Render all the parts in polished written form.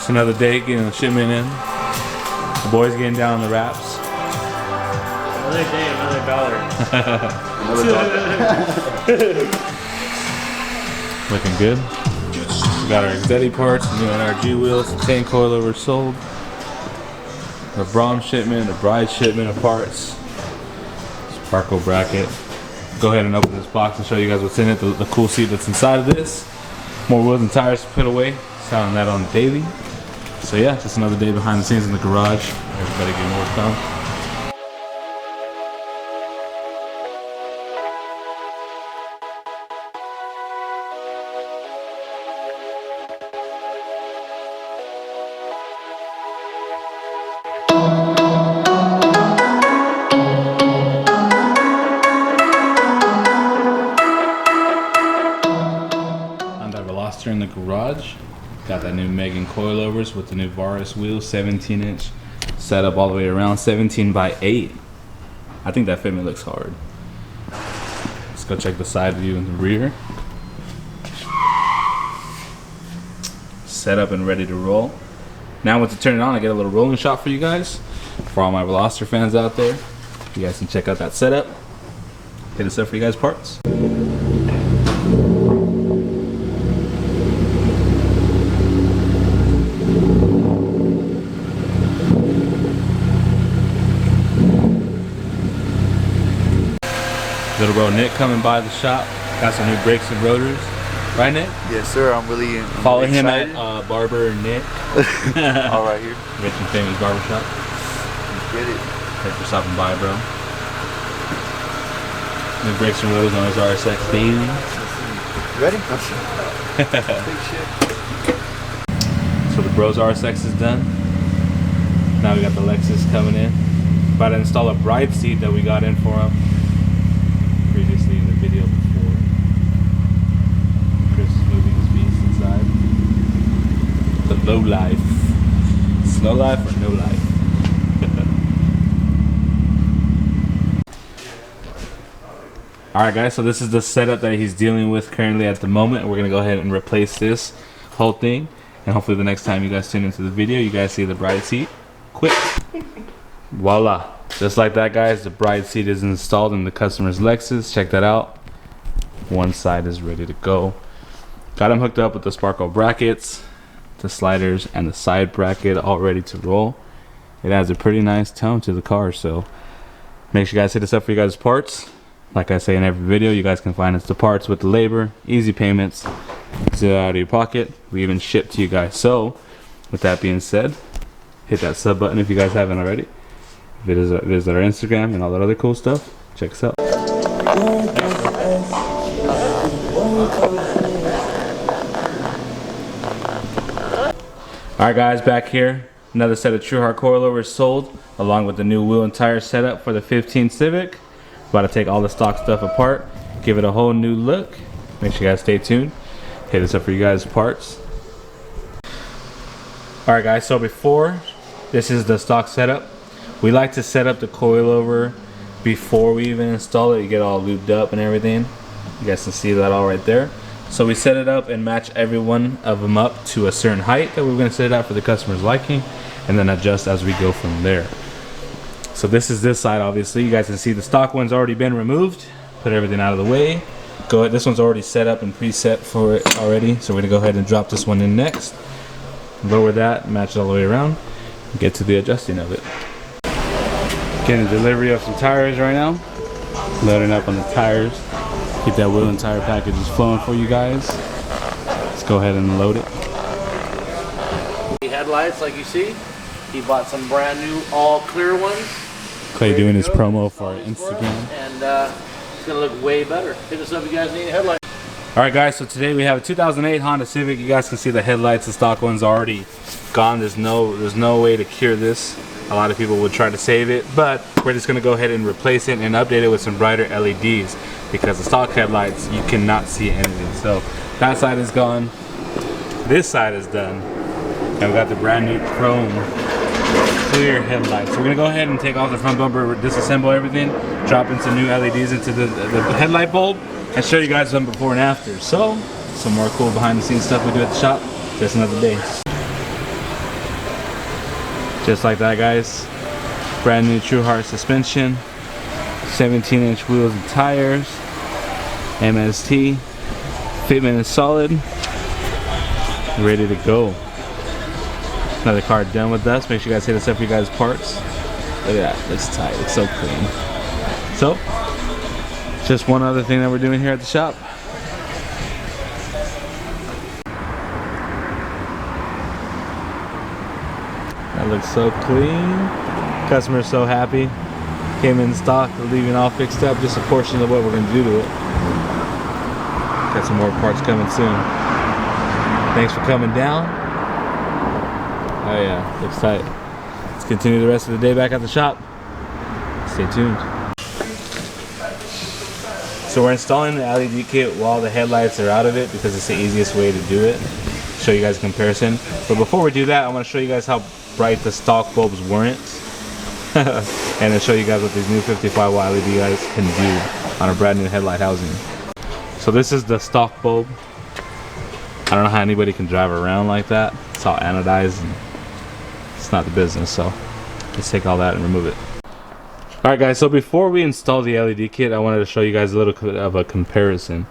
Just another day getting the shipment in. The boys getting down on the wraps. Another day, another dollar. Looking good. We got our Exetti parts, new NRG wheels, the 10 coilovers sold. The Brom shipment, the Bride shipment of parts. Sparkle bracket. Go ahead and open this box and show you guys what's in it. The cool seat that's inside of this. More wheels and tires to put away. Selling that on the daily. So yeah, just another day behind the scenes in the garage. Everybody getting work done. Veloster in the garage. Got that new Megan coilovers with the new Varis wheels, 17-inch setup all the way around, 17 by 8. I think that fitment looks hard. Let's go check the side view and the rear. Set up and ready to roll. Now once I turn it on, I get a little rolling shot for you guys. For all my Veloster fans out there, you guys can check out that setup. Hit us up for you guys parts. Little bro Nick coming by the shop. Got some new brakes and rotors. Right, Nick? Yes, sir. I'm really Follow him excited. At Barber Nick. All right here. Rich and famous barbershop. Let's get it. Thanks for stopping by, bro. New brakes and rotors on his RSX daily. Ready? Big shit. So the Bros RSX is done. Now we got the Lexus coming in. About to install a Bride seat that we got in for him previously in the video before. Chris is moving his beast inside. The low life. Slow life or no life? Alright guys, so this is the setup that he's dealing with currently at the moment. We're going to go ahead and replace this whole thing. And hopefully the next time you guys tune into the video, you guys see the Bride seat quick. Voila. Just like that, guys, the Bride seat is installed in the customer's Lexus. Check that out. One side is ready to go. Got him hooked up with the Sparkle brackets, the sliders, and the side bracket all ready to roll. It adds a pretty nice tone to the car, so make sure you guys hit us up for you guys' parts. Like I say in every video, you guys can find us the parts with the labor, easy payments, zero out of your pocket. We even ship to you guys. So, with that being said, hit that sub button if you guys haven't already. Visit our Instagram and all that other cool stuff. Check us out. Alright guys, back here. Another set of TrueHeart coilovers sold, along with the new wheel and tire setup for the 15 Civic. About to take all the stock stuff apart, give it a whole new look. Make sure you guys stay tuned. Hit us up for you guys' parts. Alright guys, so before, this is the stock setup. We like to set up the coilover before we even install it. You get all lubed up and everything. You guys can see that all right there. So we set it up and match every one of them up to a certain height that we're going to set it out for the customer's liking, and then adjust as we go from there. So this is this side, obviously. You guys can see the stock one's already been removed. Put everything out of the way. Go ahead. This one's already set up and preset for it already. So we're going to go ahead and drop this one in next. Lower that, match it all the way around. Get to the adjusting of it. Getting a delivery of some tires right now. Loading up on the tires. Keep that wheel and tire packages flowing for you guys. Let's go ahead and load it. The headlights, like you see, he bought some brand new all clear ones. Clay doing his promo for our Instagram. And it's gonna look way better. Hit us up if you guys need a headlight. Alright guys, so today we have a 2008 Honda Civic. You guys can see the headlights, the stock one's already gone. There's no way to cure this. A lot of people would try to save it, but we're just going to go ahead and replace it and update it with some brighter LEDs, because the stock headlights, you cannot see anything. So that side is gone, this side is done, and we got the brand new chrome clear headlights. So we're going to go ahead and take off the front bumper, disassemble everything, drop in some new LEDs into the headlight bulb, and show you guys some before and after. So some more cool behind the scenes stuff we do at the shop. Just another day. Just like that, guys. Brand new True Heart suspension, 17-inch wheels and tires, MST, fitment is solid, ready to go. Another car done with us. Make sure you guys hit us up for you guys' parts. Look at that, looks tight, looks so clean. So, just one other thing that we're doing here at the shop. That looks so clean. Customer's so happy. Came in stock, leaving all fixed up. Just a portion of what we're gonna do to it. Got some more parts coming soon. Thanks for coming down. Oh yeah, looks tight. Let's continue the rest of the day back at the shop. Stay tuned. So we're installing the LED kit while the headlights are out of it because it's the easiest way to do it. Show you guys a comparison. But before we do that, I want to show you guys how bright the stock bulbs weren't. And then show you guys what these new 55 watt LED lights can do on a brand new headlight housing. So this is the stock bulb. I don't know how anybody can drive around like that. It's all anodized and it's not the business, so let's take all that and remove it. Alright guys, so before we install the LED kit, I wanted to show you guys a little bit of a comparison.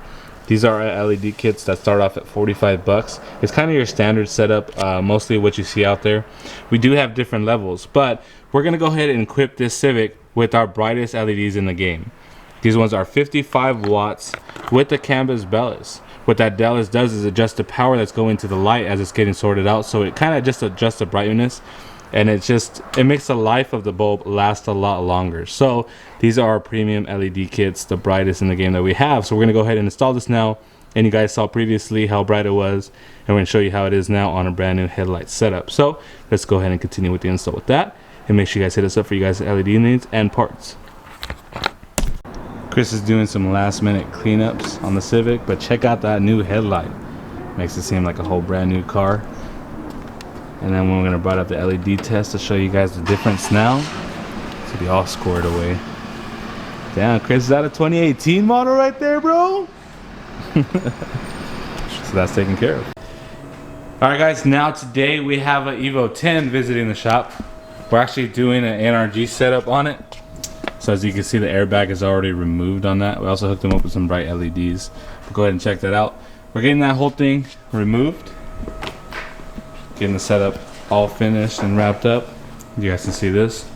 These are our LED kits that start off at 45 bucks. It's kind of your standard setup, mostly what you see out there. We do have different levels, but we're going to go ahead and equip this Civic with our brightest LEDs in the game. These ones are 55 watts with the canvas bellows. What that bellows does is adjust the power that's going to the light as it's getting sorted out, so it kind of just adjusts the brightness, and it makes the life of the bulb last a lot longer. So these are our premium LED kits, the brightest in the game that we have. So we're gonna go ahead and install this now, and you guys saw previously how bright it was, and we're gonna show you how it is now on a brand new headlight setup. So let's go ahead and continue with the install with that, and make sure you guys hit us up for you guys' LED needs and parts. Chris is doing some last minute cleanups on the Civic, but check out that new headlight. Makes it seem like a whole brand new car. And then we're gonna bring up the LED test to show you guys the difference now. To be all scored away. Damn, Chris, is that a 2018 model right there, bro? So that's taken care of. Alright guys, now today we have an Evo 10 visiting the shop. We're actually doing an NRG setup on it. So as you can see, the airbag is already removed on that. We also hooked them up with some bright LEDs. But go ahead and check that out. We're getting that whole thing removed. Getting the setup all finished and wrapped up. You guys can see this.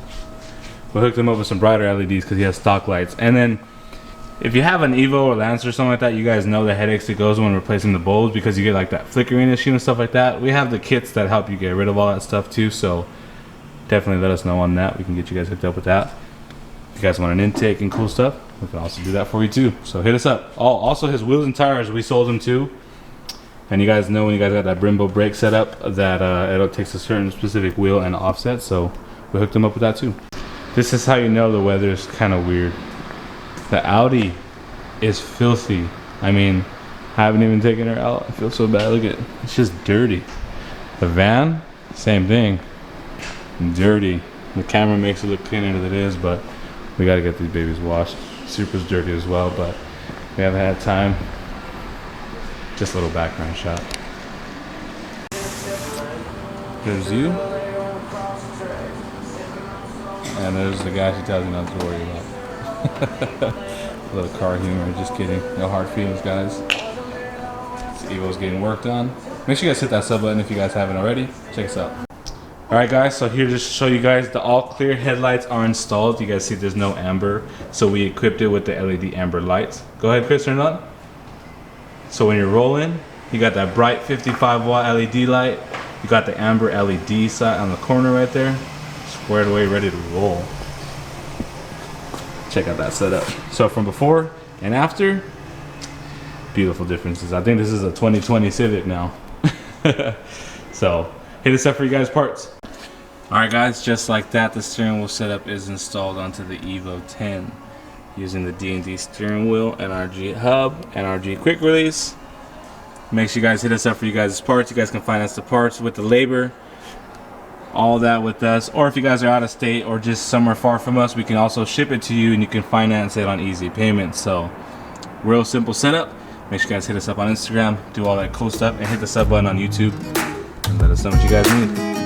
We hooked them up with some brighter LEDs because he has stock lights. And then if you have an Evo or Lancer or something like that, you guys know the headaches it goes when replacing the bulbs because you get like that flickering issue and stuff like that. We have the kits that help you get rid of all that stuff too, so definitely let us know on that. We can get you guys hooked up with that. If you guys want an intake and cool stuff, we can also do that for you too. So hit us up. Oh, also his wheels and tires, we sold them too. And you guys know when you guys got that Brembo brake setup that it takes a certain specific wheel and offset, so we hooked them up with that too. This is how you know the weather is kind of weird. The Audi is filthy. I mean, I haven't even taken her out. I feel so bad. Look at it. It's just dirty. The van, same thing. Dirty. The camera makes it look cleaner than it is, but we gotta get these babies washed. Supra's dirty as well, but we haven't had time. Just a little background shot. There's you. And there's the guy she tells you not to worry about. A little car humor, just kidding. No hard feelings, guys. This Evo's getting worked on. Make sure you guys hit that sub button if you guys haven't already. Check us out. Alright guys, so here just to show you guys the all clear headlights are installed. You guys see there's no amber, so we equipped it with the LED amber lights. Go ahead, Chris, turn it on. So when you're rolling, you got that bright 55 watt LED light. You got the amber LED side on the corner right there. Squared away, ready to roll. Check out that setup. So from before and after, beautiful differences. I think this is a 2020 Civic now. So hit us up for you guys' parts. Alright guys, just like that, the steering wheel setup is installed onto the Evo 10 using the D&D steering wheel, NRG hub, NRG quick release. Make sure you guys hit us up for you guys' parts. You guys can finance the parts with the labor, all that with us. Or if you guys are out of state or just somewhere far from us, we can also ship it to you and you can finance it on easy payments. So real simple setup. Make sure you guys hit us up on Instagram, do all that cool stuff, and hit the sub button on YouTube and let us know what you guys need.